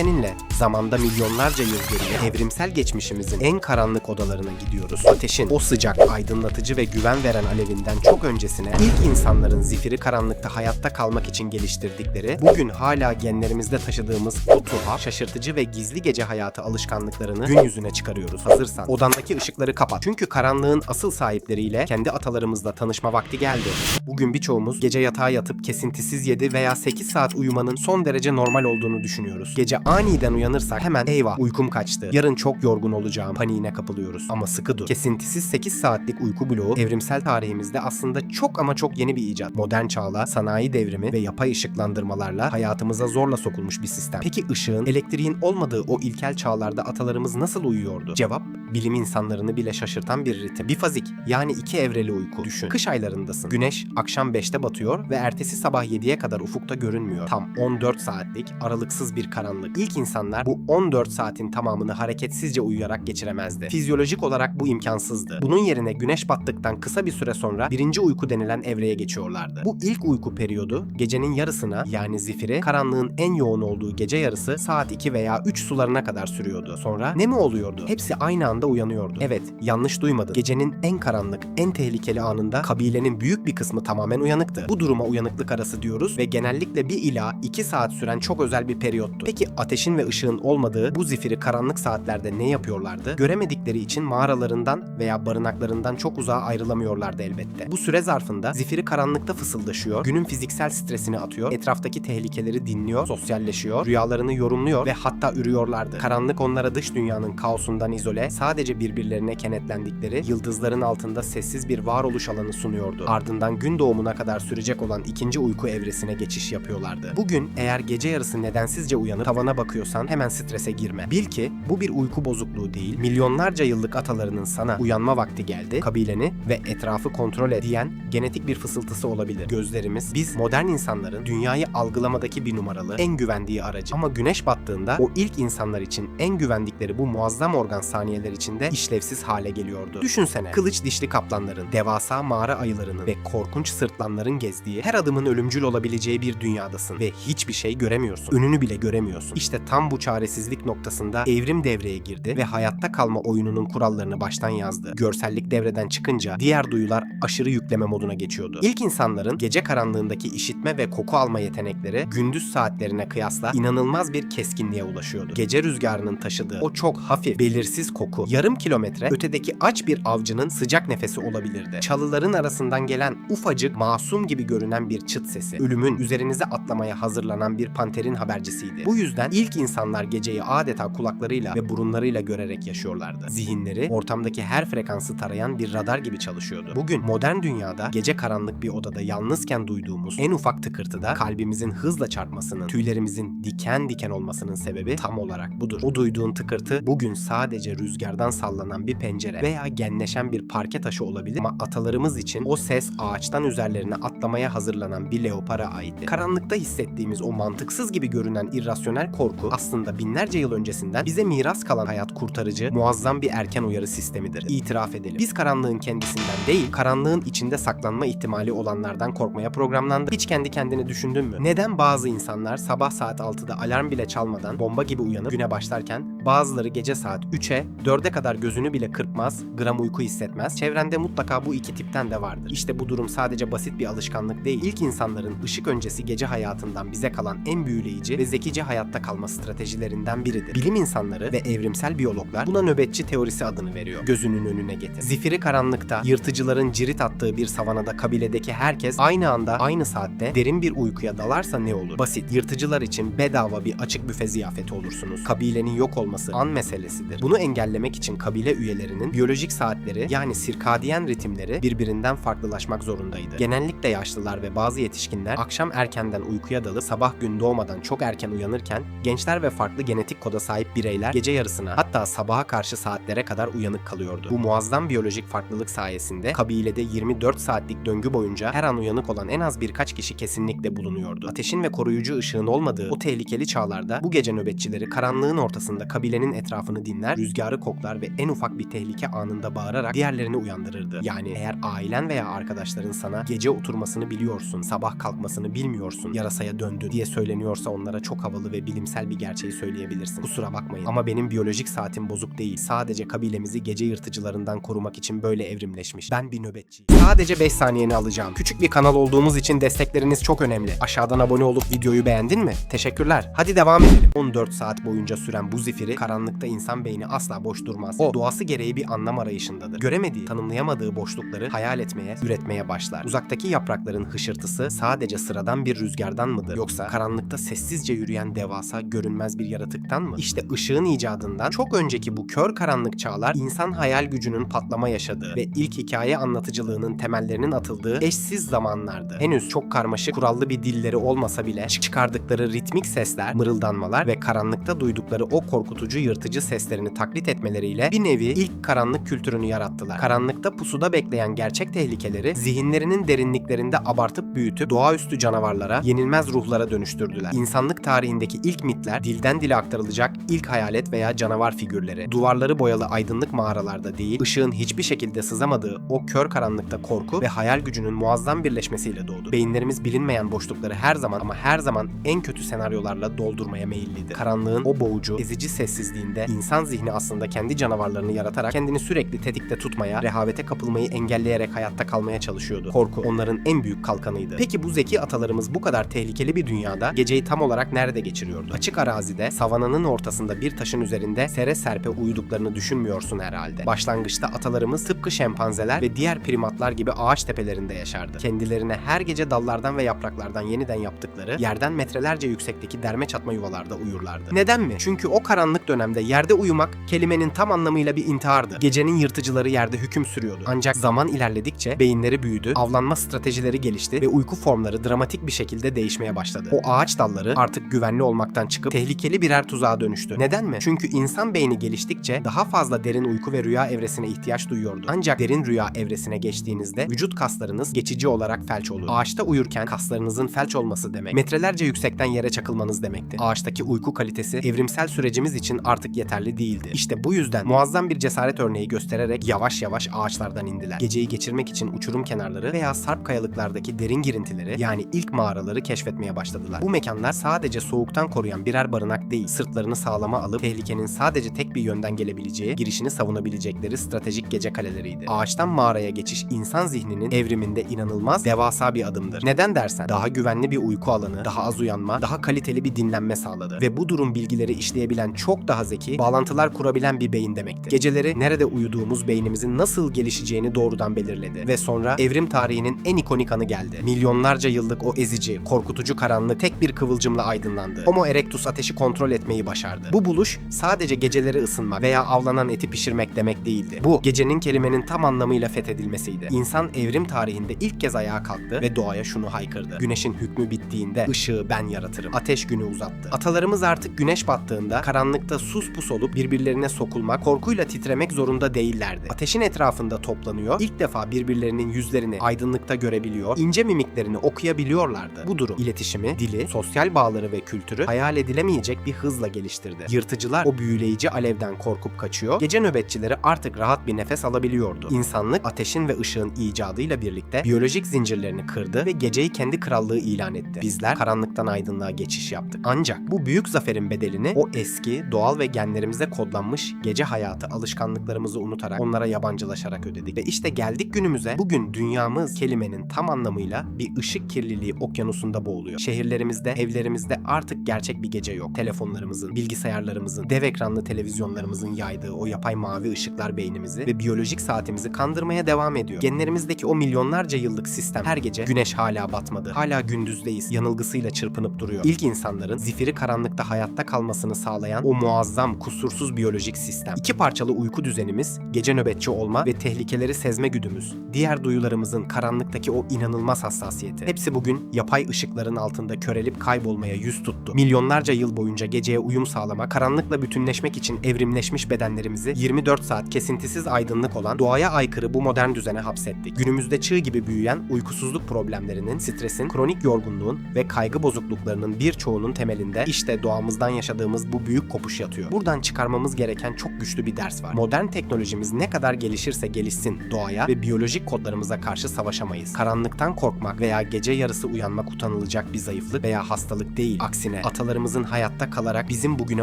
seninle zamanda milyonlarca yıl geriye evrimsel geçmişimizin en karanlık odalarına gidiyoruz. Ateşin o sıcak, aydınlatıcı ve güven veren alevinden çok öncesine ilk insanların zifiri karanlıkta hayatta kalmak için geliştirdikleri, bugün hala genlerimizde taşıdığımız o tuhaf, şaşırtıcı ve gizli gece hayatı alışkanlıklarını gün yüzüne çıkarıyoruz. Hazırsan odandaki ışıkları kapat. Çünkü karanlığın asıl sahipleriyle kendi atalarımızla tanışma vakti geldi. Bugün birçoğumuz gece yatağa yatıp kesintisiz 7 veya 8 saat uyumanın son derece normal olduğunu düşünüyoruz. Gece aniden uyanırsak hemen eyvah uykum kaçtı, yarın çok yorgun olacağım paniğine kapılıyoruz. Ama sıkı dur. Kesintisiz 8 saatlik uyku bloğu evrimsel tarihimizde aslında çok ama çok yeni bir icat. Modern çağla, sanayi devrimi ve yapay ışıklandırmalarla hayatımıza zorla sokulmuş bir sistem. Peki ışığın, elektriğin olmadığı o ilkel çağlarda atalarımız nasıl uyuyordu? Cevap, bilim insanlarını bile şaşırtan bir ritim. Bifazik, yani 2 evreli uyku. Düşün. Kış aylarındasın. Güneş akşam 5'te batıyor ve ertesi sabah 7'ye kadar ufukta görünmüyor. Tam 14 saatlik aralıksız bir karanlık. İlk insanlar bu 14 saatin tamamını hareketsizce uyuyarak geçiremezdi. Fizyolojik olarak bu imkansızdı. Bunun yerine güneş battıktan kısa bir süre sonra birinci uyku denilen evreye geçiyorlardı. Bu ilk uyku periyodu gecenin yarısına, yani zifiri, karanlığın en yoğun olduğu gece yarısı saat 2 veya 3 sularına kadar sürüyordu. Sonra ne mi oluyordu? Hepsi aynı anda uyanıyordu. Evet, yanlış duymadın. Gecenin en karanlık, en tehlikeli anında kabilenin büyük bir kısmı tamamen uyanıktı. Bu duruma uyanıklık arası diyoruz ve genellikle 1 ila 2 saat süren çok özel bir periyottu. Peki ateşin ve ışığın olmadığı bu zifiri karanlık saatlerde ne yapıyorlardı? Göremedikleri için mağaralarından veya barınaklarından çok uzağa ayrılamıyorlardı elbette. Bu süre zarfında zifiri karanlıkta fısıldaşıyor, günün fiziksel stresini atıyor, etraftaki tehlikeleri dinliyor, sosyalleşiyor, rüyalarını yorumluyor ve hatta ürüyorlardı. Karanlık onlara dış dünyanın kaosundan izole, sadece birbirlerine kenetlendikleri, yıldızların altında sessiz bir varoluş alanı sunuyordu. Ardından gün doğumuna kadar sürecek olan ikinci uyku evresine geçiş yapıyorlardı. Bugün eğer gece yarısı nedensizce uyanıp tavana bakıyorsan hemen strese girme. Bil ki bu bir uyku bozukluğu değil, milyonlarca yıllık atalarının sana uyanma vakti geldi, kabileni ve etrafı kontrol et diyen genetik bir fısıltısı olabilir. Gözlerimiz, biz modern insanların dünyayı algılamadaki bir numaralı, en güvendiği aracı. Ama güneş battığında o ilk insanlar için en güvendikleri bu muazzam organ saniyeler içinde işlevsiz hale geliyordu. Düşünsene, kılıç dişli kaplanların, devasa mağara ayılarının ve korkunç sırtlanların gezdiği, her adımın ölümcül olabileceği bir dünyadasın ve hiçbir şey göremiyorsun. Önünü bile göremiyorsun. İşte tam bu çaresizlik noktasında evrim devreye girdi ve hayatta kalma oyununun kurallarını baştan yazdı. Görsellik devreden çıkınca diğer duyular aşırı yükleme moduna geçiyordu. İlk insanların gece karanlığındaki işitme ve koku alma yetenekleri gündüz saatlerine kıyasla inanılmaz bir keskinliğe ulaşıyordu. Gece rüzgarının taşıdığı o çok hafif, belirsiz koku yarım kilometre ötedeki aç bir avcının sıcak nefesi olabilirdi. Çalıların arasından gelen ufacık, masum gibi görünen bir çıt sesi, ölümün üzerinize atlamaya hazırlanan bir panterin habercisiydi. Bu yüzden ilk insanlar geceyi adeta kulaklarıyla ve burunlarıyla görerek yaşıyorlardı. Zihinleri ortamdaki her frekansı tarayan bir radar gibi çalışıyordu. Bugün modern dünyada gece karanlık bir odada yalnızken duyduğumuz en ufak tıkırtıda kalbimizin hızla çarpmasının, tüylerimizin diken diken olmasının sebebi tam olarak budur. O duyduğun tıkırtı bugün sadece rüzgardan sallanan bir pencere veya genleşen bir parke taşı olabilir ama atalarımız için o ses ağaçtan üzerlerine atlamaya hazırlanan bir leopara aitti. Karanlıkta hissettiğimiz o mantıksız gibi görünen irrasyonel korku aslında binlerce yıl öncesinden bize miras kalan hayat kurtarıcı, muazzam bir erken uyarı sistemidir. İtiraf edelim. Biz karanlığın kendisinden değil, karanlığın içinde saklanma ihtimali olanlardan korkmaya programlandık. Hiç kendi kendine düşündün mü? Neden bazı insanlar sabah saat 6'da alarm bile çalmadan bomba gibi uyanıp güne başlarken bazıları gece saat 3'e 4'e kadar gözünü bile kırpmaz, gram uyku hissetmez? Çevrende mutlaka bu iki tipten de vardır. İşte bu durum sadece basit bir alışkanlık değil. İlk insanların ışık öncesi gece hayatından bize kalan en büyüleyici ve zekice hayatta kalma stratejilerinden biridir. Bilim insanları ve evrimsel biyologlar buna nöbetçi teorisi adını veriyor. Gözünün önüne getir. Zifiri karanlıkta, yırtıcıların cirit attığı bir savanada kabiledeki herkes aynı anda, aynı saatte derin bir uykuya dalarsa ne olur? Basit. Yırtıcılar için bedava bir açık büfe ziyafeti olursunuz. Kabilenin yok olması an meselesidir. Bunu engellemek için kabile üyelerinin biyolojik saatleri, yani sirkadiyen ritimleri birbirinden farklılaşmak zorundaydı. Genellikle yaşlılar ve bazı yetişkinler akşam erkenden uykuya dalıp sabah gün doğmadan çok erken uyanırken, gençler ve farklı genetik koda sahip bireyler gece yarısına, hatta sabaha karşı saatlere kadar uyanık kalıyordu. Bu muazzam biyolojik farklılık sayesinde kabilede 24 saatlik döngü boyunca her an uyanık olan en az birkaç kişi kesinlikle bulunuyordu. Ateşin ve koruyucu ışığın olmadığı o tehlikeli çağlarda bu gece nöbetçileri karanlığın ortasında kabilenin etrafını dinler, rüzgarı koklar ve en ufak bir tehlike anında bağırarak diğerlerini uyandırırdı. Yani eğer ailen veya arkadaşların sana gece oturmasını biliyorsun, sabah kalkmasını bilmiyorsun, yarasaya döndü diye söyleniyorsa onlara çok havalı ve bilim bilimsel bir gerçeği söyleyebilirsin. Kusura bakmayın ama benim biyolojik saatim bozuk değil. Sadece kabilemizi gece yırtıcılarından korumak için böyle evrimleşmiş. Ben bir nöbetçiyim. Sadece 5 saniyeni alacağım. Küçük bir kanal olduğumuz için destekleriniz çok önemli. Aşağıdan abone olup videoyu beğendin mi? Teşekkürler. Hadi devam edelim. 14 saat boyunca süren bu zifiri karanlıkta insan beyni asla boş durmaz. O doğası gereği bir anlam arayışındadır. Göremediği, tanımlayamadığı boşlukları hayal etmeye, üretmeye başlar. Uzaktaki yaprakların hışırtısı sadece sıradan bir rüzgardan mıdır? Yoksa karanlıkta sessizce yürüyen devasa, görünmez bir yaratıktan mı? İşte ışığın icadından çok önceki bu kör karanlık çağlar insan hayal gücünün patlama yaşadığı ve ilk hikaye anlatıcılığının temellerinin atıldığı eşsiz zamanlardı. Henüz çok karmaşık, kurallı bir dilleri olmasa bile çıkardıkları ritmik sesler, mırıldanmalar ve karanlıkta duydukları o korkutucu yırtıcı seslerini taklit etmeleriyle bir nevi ilk karanlık kültürünü yarattılar. Karanlıkta pusuda bekleyen gerçek tehlikeleri zihinlerinin derinliklerinde abartıp büyütüp doğaüstü canavarlara, yenilmez ruhlara dönüştürdüler. İnsanlık tarihindeki ilk mitler, dilden dile aktarılacak ilk hayalet veya canavar figürleri. Duvarları boyalı aydınlık mağaralarda değil, ışığın hiçbir şekilde sızamadığı o kör karanlıkta korku ve hayal gücünün muazzam birleşmesiyle doğdu. Beyinlerimiz bilinmeyen boşlukları her zaman ama her zaman en kötü senaryolarla doldurmaya meyilliydi. Karanlığın o boğucu, ezici sessizliğinde insan zihni aslında kendi canavarlarını yaratarak kendini sürekli tetikte tutmaya, rehavete kapılmayı engelleyerek hayatta kalmaya çalışıyordu. Korku onların en büyük kalkanıydı. Peki bu zeki atalarımız bu kadar tehlikeli bir dünyada geceyi tam olarak nerede geçiriyordu? Açık arazide, savananın ortasında bir taşın üzerinde sere serpe uyuduklarını düşünmüyorsun herhalde. Başlangıçta atalarımız tıpkı şempanzeler ve diğer primatlar gibi ağaç tepelerinde yaşardı. Kendilerine her gece dallardan ve yapraklardan yeniden yaptıkları, yerden metrelerce yüksekteki derme çatma yuvalarda uyurlardı. Neden mi? Çünkü o karanlık dönemde yerde uyumak kelimenin tam anlamıyla bir intihardı. Gecenin yırtıcıları yerde hüküm sürüyordu. Ancak zaman ilerledikçe beyinleri büyüdü, avlanma stratejileri gelişti ve uyku formları dramatik bir şekilde değişmeye başladı. O ağaç dalları artık güvenli olmaktan çıkıp tehlikeli birer tuzağa dönüştü. Neden mi? Çünkü insan beyni geliştikçe daha fazla derin uyku ve rüya evresine ihtiyaç duyuyordu. Ancak derin rüya evresine geçtiğinizde vücut kaslarınız geçici olarak felç olur. Ağaçta uyurken kaslarınızın felç olması demek, metrelerce yüksekten yere çakılmanız demekti. Ağaçtaki uyku kalitesi evrimsel sürecimiz için artık yeterli değildi. İşte bu yüzden muazzam bir cesaret örneği göstererek yavaş yavaş ağaçlardan indiler. Geceyi geçirmek için uçurum kenarları veya sarp kayalıklardaki derin girintileri, yani ilk mağaraları keşfetmeye başladılar. Bu mekanlar sadece soğuktan koruyan birer barınak değil, sırtlarını sağlama alıp tehlikenin sadece tek bir yönden gelebileceği, girişini savunabilecekleri stratejik gece kaleleriydi. Ağaçtan mağaraya geçiş insan zihninin evriminde inanılmaz, devasa bir adımdır. Neden dersen, daha güvenli bir uyku alanı, daha az uyanma, daha kaliteli bir dinlenme sağladı. Ve bu durum bilgileri işleyebilen çok daha zeki, bağlantılar kurabilen bir beyin demektir. Geceleri nerede uyuduğumuz beynimizin nasıl gelişeceğini doğrudan belirledi. Ve sonra evrim tarihinin en ikonik anı geldi. Milyonlarca yıllık o ezici, korkutucu karanlık tek bir kıvılcımla aydınlandı. Homo erectus ateşi kontrol etmeyi başardı. Bu buluş sadece geceleri ısınmak veya avlanan eti pişirmek demek değildi. Bu, gecenin kelimenin tam anlamıyla fethedilmesiydi. İnsan evrim tarihinde ilk kez ayağa kalktı ve doğaya şunu haykırdı: güneşin hükmü bittiğinde ışığı ben yaratırım. Ateş günü uzattı. Atalarımız artık güneş battığında karanlıkta sus pus olup birbirlerine sokulmak, korkuyla titremek zorunda değillerdi. Ateşin etrafında toplanıyor, ilk defa birbirlerinin yüzlerini aydınlıkta görebiliyor, ince mimiklerini okuyabiliyorlardı. Bu durum iletişimi, dili, sosyal bağları ve kültürü hayal edilemeyecek bir hızla geliştirdi. Yırtıcılar o büyüleyici alevden korkup kaçıyor, gece nöbetçileri artık rahat bir nefes alabiliyordu. İnsanlık ateşin ve ışığın icadıyla birlikte biyolojik zincirlerini kırdı ve geceyi kendi krallığı ilan etti. Bizler karanlıktan aydınlığa geçiş yaptık. Ancak bu büyük zaferin bedelini o eski, doğal ve genlerimize kodlanmış gece hayatı alışkanlıklarımızı unutarak, onlara yabancılaşarak ödedik. Ve işte geldik günümüze. Bugün dünyamız kelimenin tam anlamıyla bir ışık kirliliği okyanusunda boğuluyor. Şehirlerimizde, evlerimizde artık gerçek bir gece yok. Telefonlarımızın, bilgisayarlarımızın, dev ekranlı televizyonlarımızın yaydığı o yapay mavi ışıklar beynimizi ve biyolojik saatimizi kandırmaya devam ediyor. Genlerimizdeki o milyonlarca yıllık sistem her gece güneş hala batmadı, hala gündüzdeyiz yanılgısıyla çırpınıp duruyor. İlk insanların zifiri karanlıkta hayatta kalmasını sağlayan o muazzam, kusursuz biyolojik sistem. İki parçalı uyku düzenimiz, gece nöbetçi olma ve tehlikeleri sezme güdümüz, diğer duyularımızın karanlıktaki o inanılmaz hassasiyeti. Hepsi bugün yapay ışıkların altında körelip kaybolmaya yüz tuttu. Milyonlarca yıl boyunca geceye uyum sağlamak, karanlıkla bütünleşmek için evrimleşmiş bedenlerimizi 24 saat kesintisiz aydınlık olan doğaya aykırı bu modern düzene hapsettik. Günümüzde çığ gibi büyüyen uykusuzluk problemlerinin, stresin, kronik yorgunluğun ve kaygı bozukluklarının birçoğunun temelinde işte doğamızdan yaşadığımız bu büyük kopuş yatıyor. Buradan çıkarmamız gereken çok güçlü bir ders var. Modern teknolojimiz ne kadar gelişirse gelişsin doğaya ve biyolojik kodlarımıza karşı savaşamayız. Karanlıktan korkmak veya gece yarısı uyanmak utanılacak bir zayıflık veya hastalık değil. Aksine atalarımız atalarımızın hayatta kalarak bizim bugüne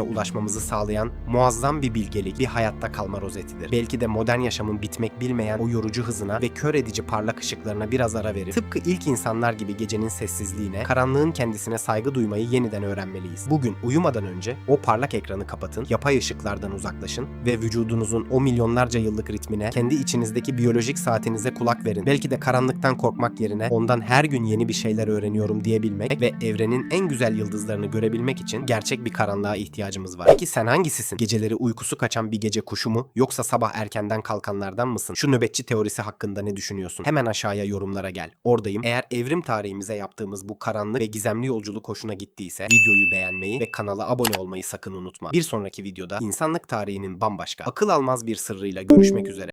ulaşmamızı sağlayan muazzam bir bilgelik, bir hayatta kalma rozetidir. Belki de modern yaşamın bitmek bilmeyen o yorucu hızına ve kör edici parlak ışıklarına biraz ara verip tıpkı ilk insanlar gibi gecenin sessizliğine, karanlığın kendisine saygı duymayı yeniden öğrenmeliyiz. Bugün uyumadan önce o parlak ekranı kapatın, yapay ışıklardan uzaklaşın ve vücudunuzun o milyonlarca yıllık ritmine, kendi içinizdeki biyolojik saatinize kulak verin. Belki de karanlıktan korkmak yerine ondan her gün yeni bir şeyler öğreniyorum diyebilmek ve evrenin en güzel yıldızlarını görebilmek için gerçek bir karanlığa ihtiyacımız var. Peki sen hangisisin? Geceleri uykusu kaçan bir gece kuşu mu yoksa sabah erkenden kalkanlardan mısın? Şu nöbetçi teorisi hakkında ne düşünüyorsun? Hemen aşağıya yorumlara gel. Oradayım. Eğer evrim tarihimize yaptığımız bu karanlık ve gizemli yolculuk hoşuna gittiyse videoyu beğenmeyi ve kanala abone olmayı sakın unutma. Bir sonraki videoda insanlık tarihinin bambaşka, akıl almaz bir sırrıyla görüşmek üzere.